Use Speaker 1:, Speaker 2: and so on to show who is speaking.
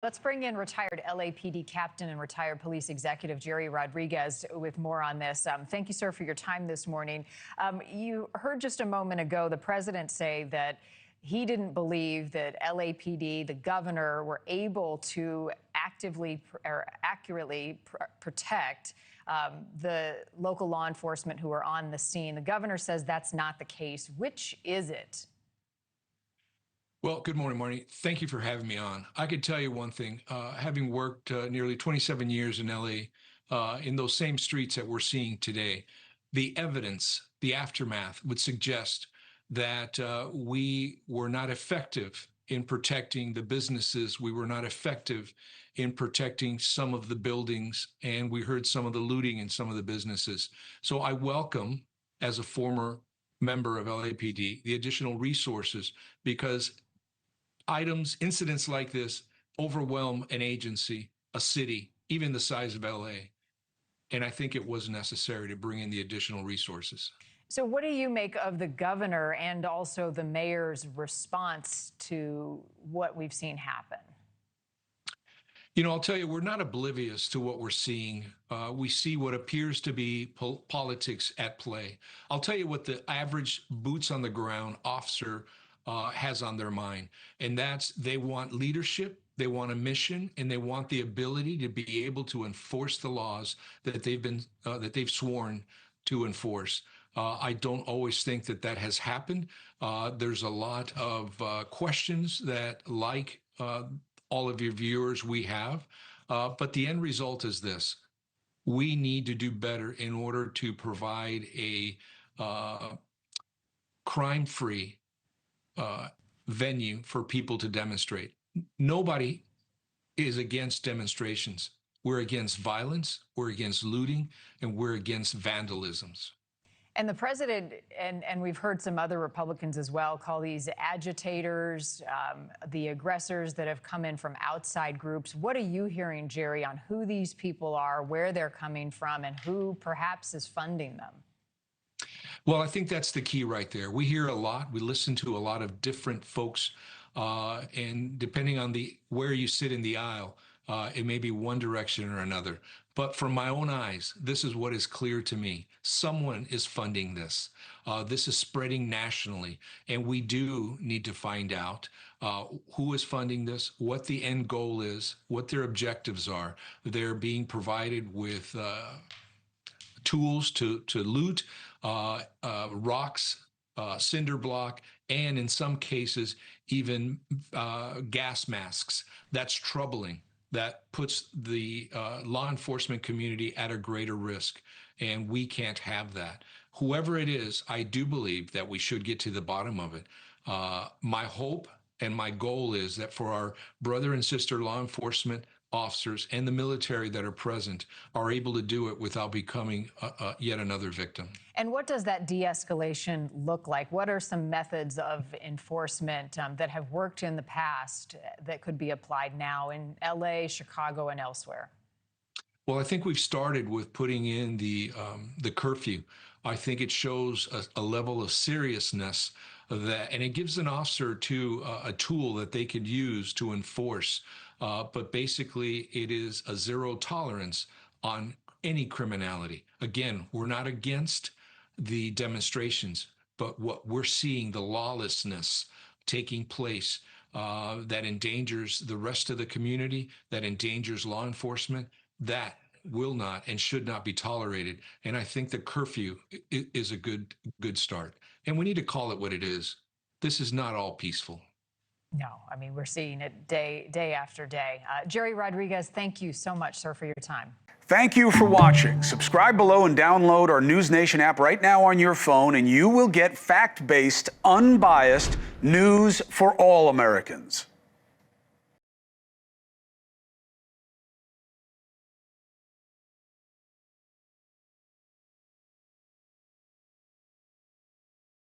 Speaker 1: Let's bring in retired LAPD captain and retired police executive Jerry Rodriguez with more on this. Thank you, sir, for your time this morning. You heard just a moment ago the president say that he didn't believe that LAPD, the governor, were able to accurately protect the local law enforcement who are on the scene. The governor says that's not the case. Which is it?
Speaker 2: Well, good morning, Marni. Thank you for having me on. I could tell you one thing, having worked nearly 27 years in LA, in those same streets that we're seeing today, the evidence, the aftermath would suggest that we were not effective in protecting the businesses. We were not effective in protecting some of the buildings, and we heard some of the looting in some of the businesses. So I welcome, as a former member of LAPD, the additional resources, because incidents like this overwhelm an agency, a city, even the size of LA. And I think it was necessary to bring in the additional resources.
Speaker 1: So what do you make of the governor and also the mayor's response to what we've seen happen?
Speaker 2: You know, I'll tell you, we're not oblivious to what we're seeing. We see what appears to be politics at play. I'll tell you what the average boots on the ground officer has on their mind, and that's they want leadership, they want a mission, and they want the ability to be able to enforce the laws that they've sworn to enforce. I don't always think that that has happened. There's a lot of questions that, like all of your viewers, we have, but the end result is this: we need to do better in order to provide a crime-free venue for people to demonstrate. Nobody is against demonstrations. We're against violence, we're against looting, and we're against vandalisms.
Speaker 1: And the president, and we've heard some other Republicans as well, call these agitators, the aggressors that have come in from outside groups. What are you hearing, Jerry, on who these people are, where they're coming from, and who perhaps is funding them?
Speaker 2: Well, I think that's the key right there. We hear a lot. We listen to a lot of different folks, and depending on where you sit in the aisle, it may be one direction or another. But from my own eyes, this is what is clear to me. Someone is funding this. This is spreading nationally, and we do need to find out who is funding this, what the end goal is, what their objectives are. They're being provided with tools to loot, rocks, cinder block, and in some cases, even gas masks. That's troubling. That puts the law enforcement community at a greater risk, and we can't have that. Whoever it is, I do believe that we should get to the bottom of it. My hope and my goal is that for our brother and sister law enforcement officers and the military that are present are able to do it without becoming yet another victim.
Speaker 1: And what does that de-escalation look like? What are some methods of enforcement that have worked in the past that could be applied now in LA, Chicago, and elsewhere?
Speaker 2: Well, I think we've started with putting in the curfew. I think it shows a level of seriousness and it gives an officer a tool that they could use to enforce. But basically, it is a zero tolerance on any criminality. Again, we're not against the demonstrations, but what we're seeing, the lawlessness taking place that endangers the rest of the community, that endangers law enforcement, that will not and should not be tolerated. And I think the curfew is a good start. And we need to call it what it is. This is not all peaceful.
Speaker 1: No, I mean, we're seeing it day after day. Jerry Rodriguez, thank you so much, sir, for your time.
Speaker 3: Thank you for watching. Subscribe below and download our NewsNation app right now on your phone, and you will get fact-based, unbiased news for all Americans.